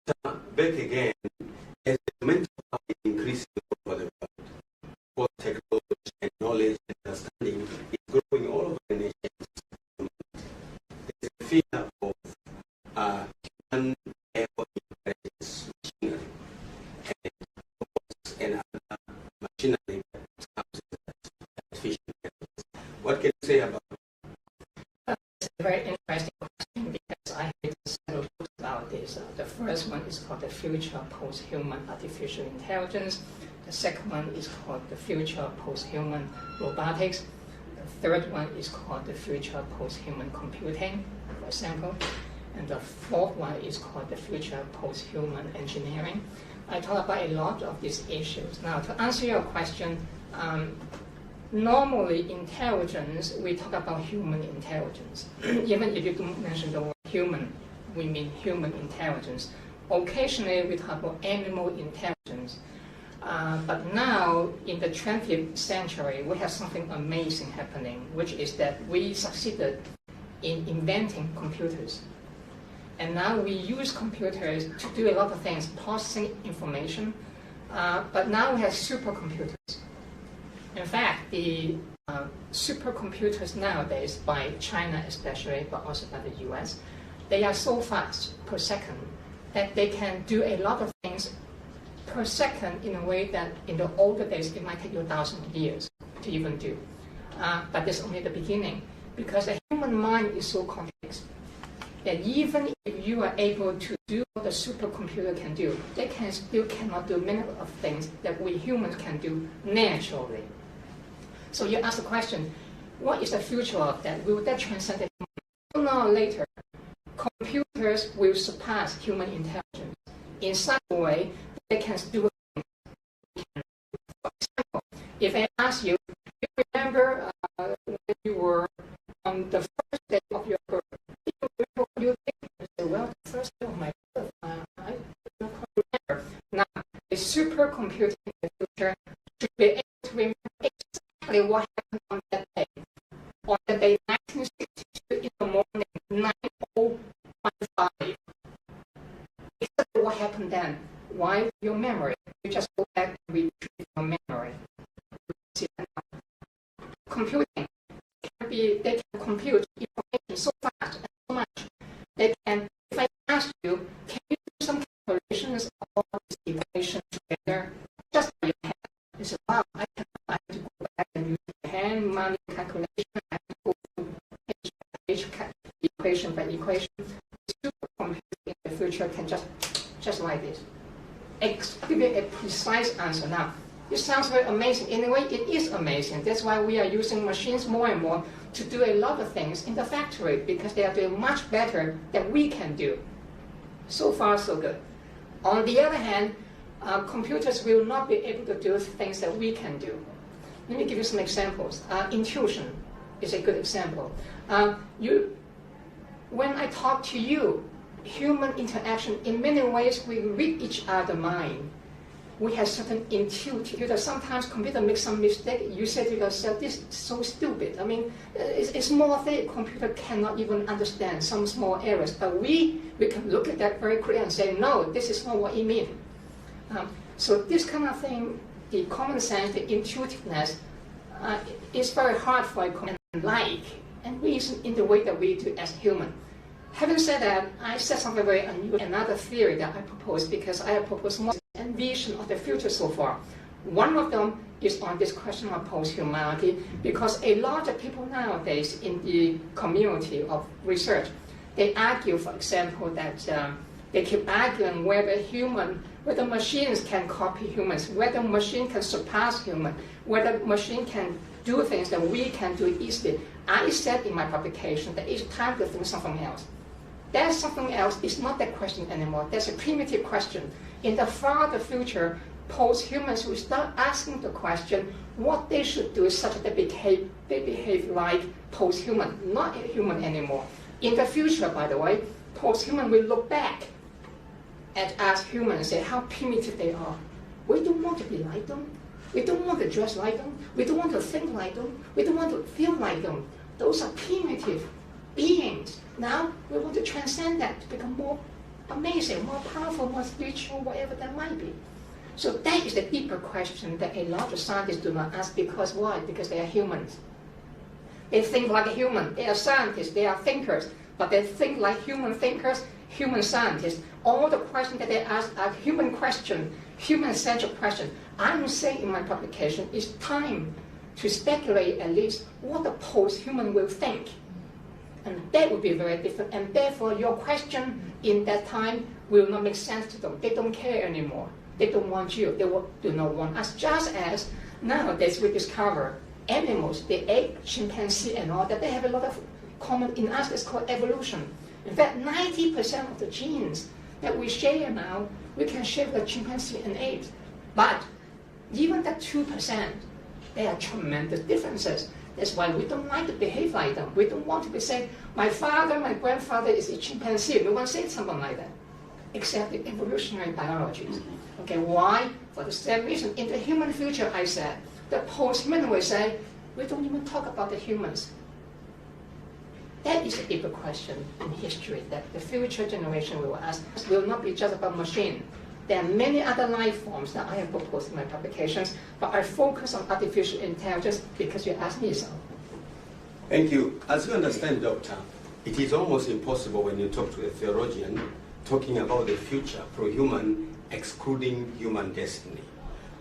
back again, as the mental power is increasing over the world, for technology and knowledge and understanding is growing all over the nation. There's a fear of human intelligence machinery and other machinery that comes in artificial intelligence. What can you say about that? It's a very interesting question because I have several books about this. The first one is called The Future of Post-Human Artificial Intelligence. The second one is called The Future of Post-Human Robotics. The third one is called The Future of Post-Human Computing, for example. And the fourth one is called The Future of Post-Human Engineering. I talk about a lot of these issues. Now, to answer your question, normally intelligence, we talk about human intelligence. Even if you don't mention the word human, we mean human intelligence. Occasionally, we talk about animal intelligence. But now, in the 20th century, we have something amazing happening, which is that we succeeded in inventing computers. And now we use computers to do a lot of things, processing information, but now we have supercomputers. In fact, the supercomputers nowadays, by China especially, but also by the US, they are so fast per second that they can do a lot of things per second in a way that in the older days it might take you 1,000 years to even do. But that's only the beginning, because the human mind is so complex that even if you are able to do what a supercomputer can do, they still cannot do many of things that we humans can do naturally. So you ask the question, what is the future of that? Will that transcend the human? Sooner or later, computers will surpass human intelligence in such a way that they can do things. For example, if I ask you, do you remember when you were on the first day of your birth? Do you remember what you did? I say, well, the first day of my birth, I don't quite remember. Now, a supercomputer in the future should be able to remember exactly what happened on that day. On the day 1962 in the morning, 9:05. Exactly what happened then. Why? Your memory. You just go back and retrieve your memory. Computing they can compute information so fast and so much. They can, if I ask you, can you do some calculations of all these equations together? Just by your hand. You say, wow, I have to go back and use my hand, money calculation, I have to go through page equation by equation. Supercomputing in the future can just like this. Give you a precise answer. Now, it sounds very amazing. In a way, it is amazing. That's why we are using machines more and more to do a lot of things in the factory, because they are doing much better than we can do. So far, so good. On the other hand, computers will not be able to do things that we can do. Let me give you some examples. Intuition is a good example. When I talk to you, human interaction, in many ways, we read each other's mind. We have certain intuitive. Sometimes computer makes some mistake. You say to yourself, "This is so stupid." I mean, it's a small thing. Computer cannot even understand some small errors, but we can look at that very clearly and say, "No, this is not what it means." So this kind of thing, the common sense, the intuitiveness, is very hard for a computer to like and reason in the way that we do as human. Having said that, I said something very unusual, another theory that I proposed, because I have proposed more and vision of the future so far. One of them is on this question of post-humanity, because a lot of people nowadays in the community of research, they argue, for example, that they keep arguing whether machines can copy humans, whether machine can surpass human, whether machine can do things that we can do easily. I said in my publication that it's time to think something else. That something else is not that question anymore. That's a primitive question. In the farther future, post-humans will start asking the question what they should do such that they behave like post-human, not a human anymore. In the future, by the way, post-human will look back at us humans and say how primitive they are. We don't want to be like them. We don't want to dress like them. We don't want to think like them. We don't want to feel like them. Those are primitive beings. Now we want to transcend that to become more amazing, more powerful, more spiritual, whatever that might be. So that is the deeper question that a lot of scientists do not ask. Because why? Because they are humans. They think like a human. They are scientists, they are thinkers, but they think like human thinkers, human scientists. All the questions that they ask are human questions, human-centered questions. I'm saying in my publication, it's time to speculate at least what the post-human will think. And that would be very different. And therefore, your question in that time will not make sense to them. They don't care anymore. They don't want you. They do not want us. Just as nowadays we discover animals, the ape, chimpanzee, and all that, they have a lot of common in us. It's called evolution. In fact, 90% of the genes that we share now, we can share with chimpanzee and apes. But even that 2%, there are tremendous differences. That's why we don't like to behave like them. We don't want to be saying, my father, my grandfather is a chimpanzee. No one said something like that, except the evolutionary biologists. Okay, why? For the same reason. In the human future, I said, the post-human will say, we don't even talk about the humans. That is a deeper question in history that the future generation will ask. It will not be just about machine. There are many other life forms that I have proposed in my publications, but I focus on artificial intelligence because you asked me so. Thank you. As you understand, Doctor, it is almost impossible when you talk to a theologian talking about the future pro-human, excluding human destiny.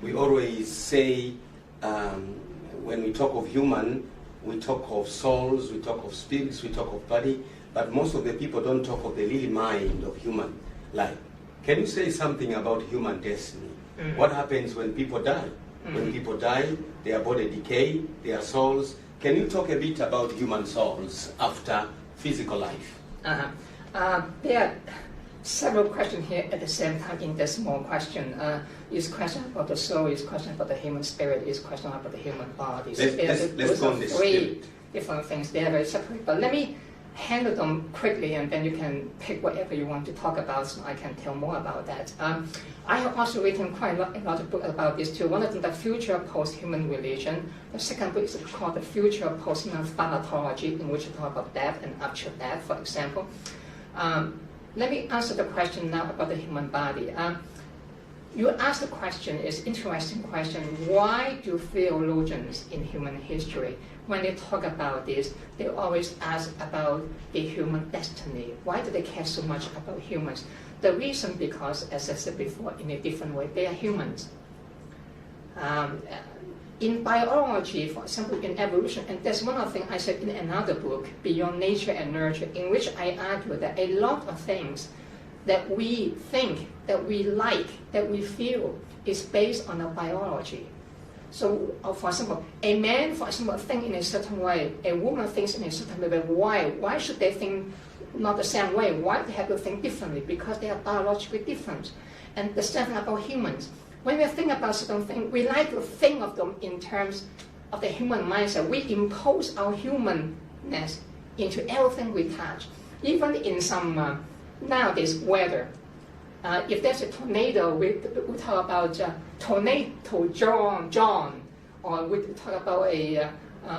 We always say, when we talk of human, we talk of souls, we talk of spirits, we talk of body, but most of the people don't talk of the little mind of human life. Can you say something about human destiny? What happens when people die? When people die, their body decay, their souls. Can you talk a bit about human souls after physical life? There are several questions here at the same time in this small question. Is question about the soul, is question about the human spirit, is question about the human body. So let's go on this. Three different things. They are very separate. But let me handle them quickly, and then you can pick whatever you want to talk about, so I can tell more about that. I have also written quite a lot of books about this too. One of them, The Future of Post-Human Religion. The second book is called The Future of Post-Human Thanatology, in which we talk about death and after death, for example. Let me answer the question now about the human body. You asked the question, is interesting question, why do theologians in human history, when they talk about this, they always ask about the human destiny? Why do they care so much about humans? The reason, because, as I said before, in a different way, they are humans. In biology, for example, in evolution, and that's one of the things I said in another book, Beyond Nature and Nurture, in which I argue that a lot of things that we think, that we like, that we feel, is based on our biology. So, for example, a man, for example, thinks in a certain way, a woman thinks in a certain way. Why? Why should they think not the same way? Why do they have to think differently? Because they are biologically different. And the same thing about humans. When we think about certain things, we like to think of them in terms of the human mindset. We impose our humanness into everything we touch. Even in some nowadays weather, if there's a tornado, we talk about tornado John, or we talk about a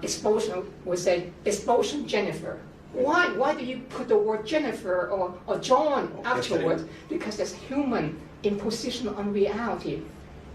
explosion, we say explosion Jennifer. Why do you put the word Jennifer or John afterwards? Because there's human imposition on reality.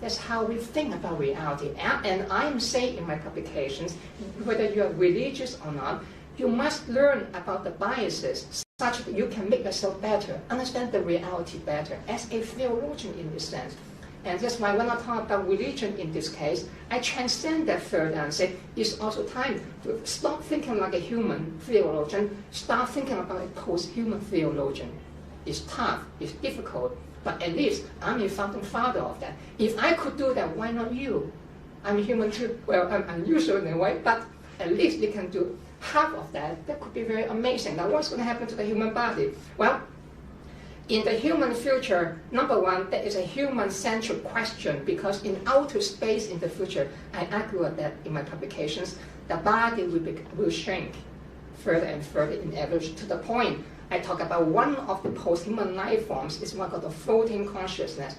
That's how we think about reality. And I am saying in my publications, whether you are religious or not, you must learn about the biases such that you can make yourself better, understand the reality better, as a theologian in this sense. And that's why when I talk about religion in this case, I transcend that further and say it's also time to stop thinking like a human theologian, start thinking about a post-human theologian. It's tough, it's difficult, but at least I'm a founding father of that. If I could do that, why not you? I'm human too. Well, I'm unusual in a way, but at least we can do half of that. That could be very amazing. Now, what's going to happen to the human body? Well, in the human future, number one, there is a human-centric question, because in outer space in the future, I argue that in my publications, the body will shrink further and further in evolution, to the point I talk about one of the post-human life forms is one called the floating consciousness.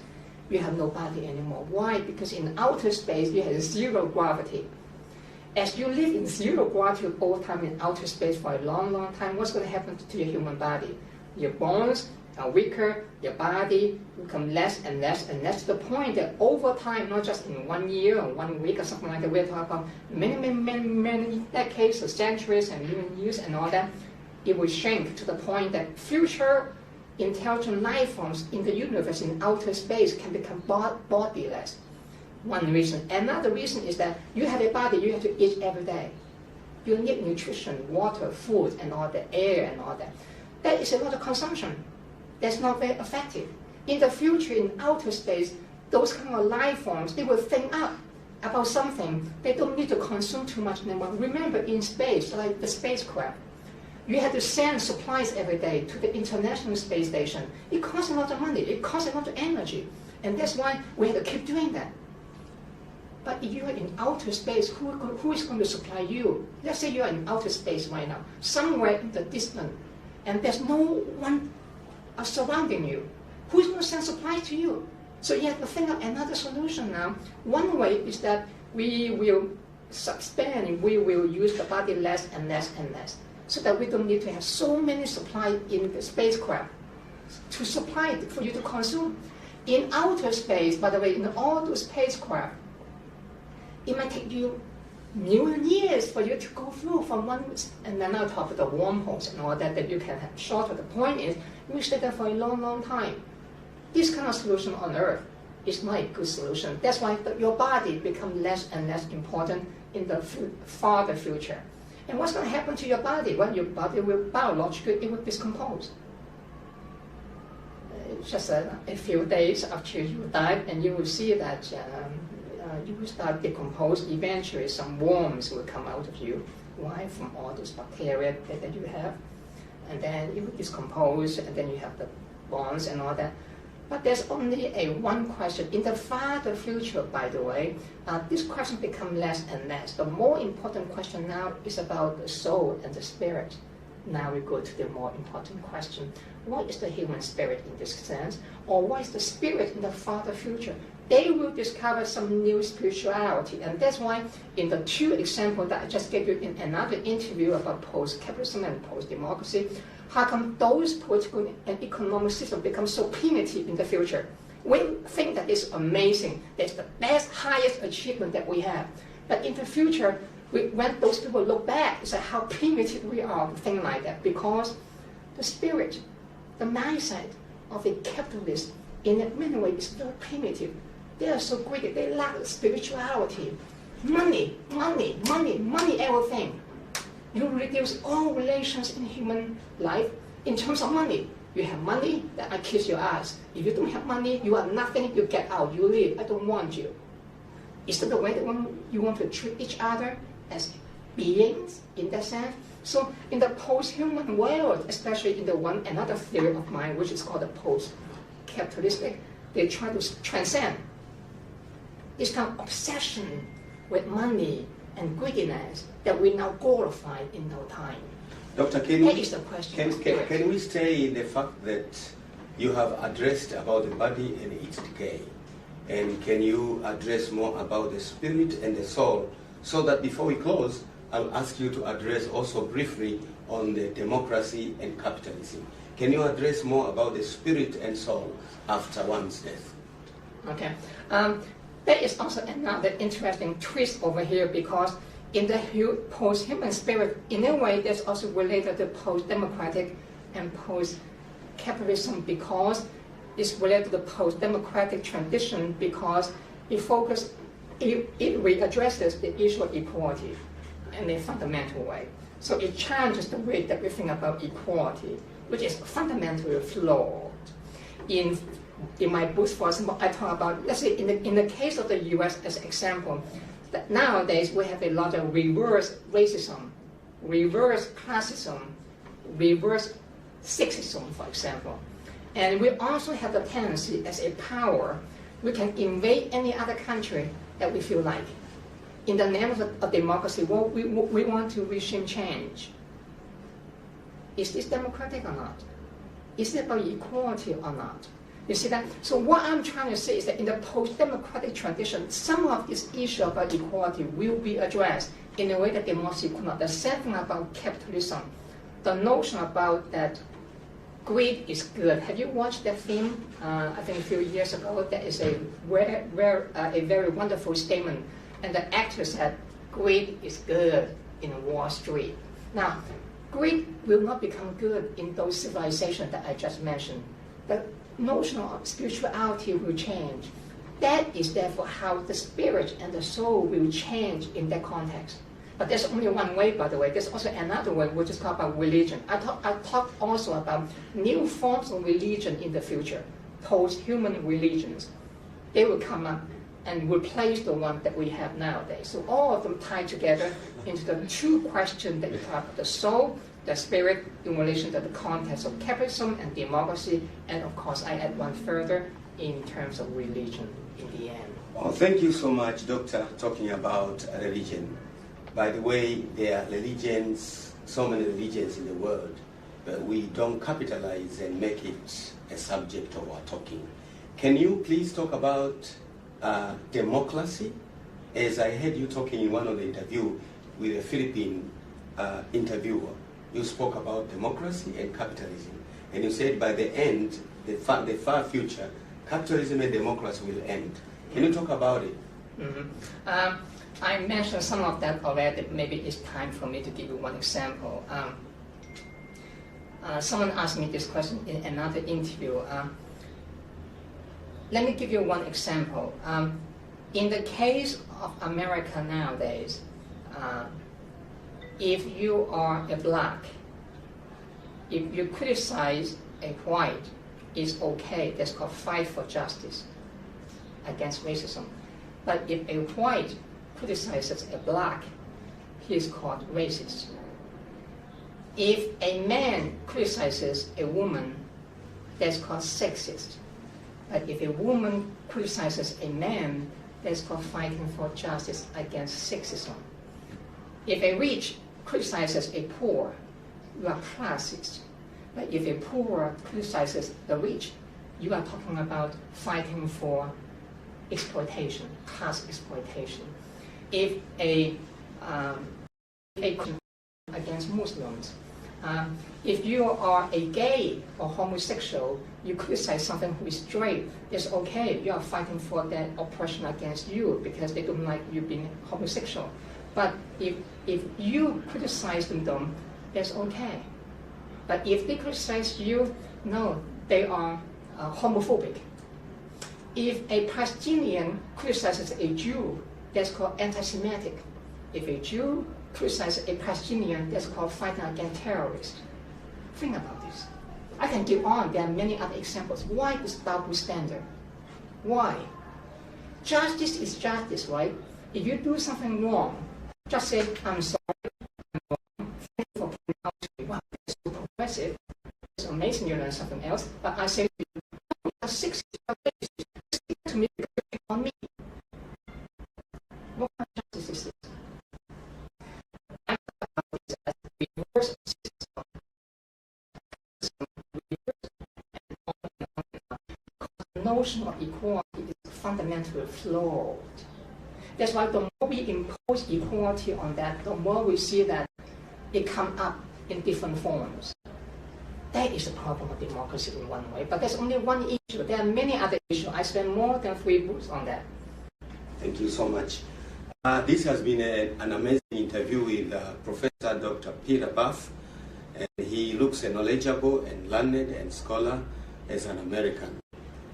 You have no body anymore. Why? Because in outer space, you have zero gravity. As you live in zero gravity all the time in outer space for a long, long time, what's going to happen to your human body? Your bones, weaker, your body become less and less and less, to the point that over time, not just in 1 year or 1 week or something like that, we're talking about many decades or centuries and even years and all that, it will shrink to the point that future intelligent life forms in the universe, in outer space, can become bodiless. One reason. Another reason is that you have a body, you have to eat every day. You need nutrition, water, food, and all that, air and all that. That is a lot of consumption. That's not very effective. In the future, in outer space, those kind of life forms, they will think up about something. They don't need to consume too much anymore. Remember, in space, like the spacecraft, you have to send supplies every day to the International Space Station. It costs a lot of money. It costs a lot of energy. And that's why we have to keep doing that. But if you are in outer space, who is going to supply you? Let's say you are in outer space right now, somewhere in the distance, and there's no one surrounding you. Who's going to send supplies to you? So you have to think of another solution now. One way is that we will suspend, we will use the body less and less and less, so that we don't need to have so many supplies in the spacecraft to supply it for you to consume. In outer space, by the way, in all those spacecraft, it might take you million years for you to go through from one, and then on top of the wormholes and all that you can have shorter. The point is, you stay there for a long time. This kind of solution on Earth is not a good solution. That's why your body becomes less and less important in the farther future. And what's going to happen to your body? Well, your body will biologically, it will decompose. Just a few days after you die, and you will see that you will start decompose. Eventually, some worms will come out of you. Why? From all those bacteria that you have. And then it will decompose, and then you have the bones and all that. But there's only one question. In the farther future, by the way, this question becomes less and less. The more important question now is about the soul and the spirit. Now we go to the more important question. What is the human spirit in this sense? Or what is the spirit in the farther future? They will discover some new spirituality. And that's why in the two examples that I just gave you in another interview about post-capitalism and post-democracy, how come those political and economic systems become so primitive in the future? We think that it's amazing. That's the best, highest achievement that we have. But in the future, when those people look back, it's like how primitive we are, things like that. Because the spirit, the mindset of a capitalist, in many ways, is very primitive. They are so greedy. They lack spirituality. Money, everything. You reduce all relations in human life in terms of money. You have money, then I kiss your ass. If you don't have money, you are nothing, you get out, you leave, I don't want you. Is that the way that you want to treat each other as beings in that sense? So in the post-human world, especially in the another theory of mine, which is called the post-capitalistic, they try to transcend this kind of obsession with money and greediness that we now glorify in no time. Doctor, that is the question. Can we stay in the fact that you have addressed about the body and its decay? And can you address more about the spirit and the soul? So that before we close, I'll ask you to address also briefly on the democracy and capitalism. Can you address more about the spirit and soul after one's death? Okay. There is also another interesting twist over here, because in the post-human spirit, in a way, that's also related to post-democratic and post-capitalism, because it's related to the post-democratic tradition, because it addresses the issue of equality in a fundamental way. So it challenges the way that we think about equality, which is fundamentally flawed. In my book, for example, I talk about, let's say in the case of the US as an example, that nowadays we have a lot of reverse racism, reverse classism, reverse sexism, for example. And we also have the tendency as a power, we can invade any other country that we feel like. In the name of democracy, well, we want to regime change. Is this democratic or not? Is it about equality or not? You see that? So what I'm trying to say is that in the post-democratic tradition, some of this issue about equality will be addressed in a way that democracy could not. The same thing about capitalism. The notion about that greed is good. Have you watched that film? I think a few years ago. That is a very wonderful statement. And the actor said, greed is good in Wall Street. Now, greed will not become good in those civilizations that I just mentioned. The notion of spirituality will change. That is therefore how the spirit and the soul will change in that context. But there's only one way, by the way. There's also another way, which is called about religion. I talk also about new forms of religion in the future, post-human religions. They will come up and replace the one that we have nowadays. So all of them tie together into the two questions that you talk about, the soul, the spirit, in relation to the context of capitalism and democracy, and of course I add one further in terms of religion in the end. Oh, thank you so much, Doctor, talking about religion. By the way, there are religions, so many religions in the world, but we don't capitalize and make it a subject of our talking. Can you please talk about democracy? As I heard you talking in one of the interviews with a Philippine interviewer, you spoke about democracy and capitalism. And you said by the end, the far future, capitalism and democracy will end. Can you talk about it? Mm-hmm. I mentioned some of that already. Maybe it's time for me to give you one example. Someone asked me this question in another interview. Let me give you one example. In the case of America nowadays, if you are a black, if you criticize a white, it's okay. That's called fight for justice against racism. But if a white criticizes a black, he is called racist. If a man criticizes a woman, that's called sexist. But if a woman criticizes a man, that's called fighting for justice against sexism. If a rich criticizes a poor, you are classist. But if a poor criticizes the rich, you are talking about fighting for exploitation, class exploitation. If a against Muslims, if you are a gay or homosexual, you criticize someone who is straight, it's okay. You are fighting for that oppression against you because they don't like you being homosexual. But if you criticize them, that's okay. But if they criticize you, no, they are homophobic. If a Palestinian criticizes a Jew, that's called anti-Semitic. If a Jew criticizes a Palestinian, that's called fighting against terrorists. Think about this. I can give on. There are many other examples. Why this double standard? Why? Justice is justice, right? If you do something wrong, just say, I'm sorry, I'm wrong. Thank you for pointing out to me. Wow, that's so progressive. It's amazing you learn something else. But I say, you are 60 years to me on me. What kind of justice is this? I talk about this as the reverse system. The notion of equality is fundamentally flawed. That's why the more we impose equality on that, the more we see that it comes up in different forms. That is the problem of democracy in one way. But that's only one issue. There are many other issues. I spent more than 3 books on that. Thank you so much. This has been an amazing interview with Professor Dr. Peter Baofu. And he looks knowledgeable and learned and scholar as an American.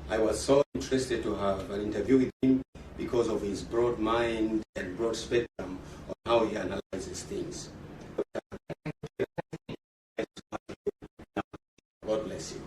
I was so interested to have an interview with him because of his broad mind and broad spectrum on how he analyzes things. God bless you.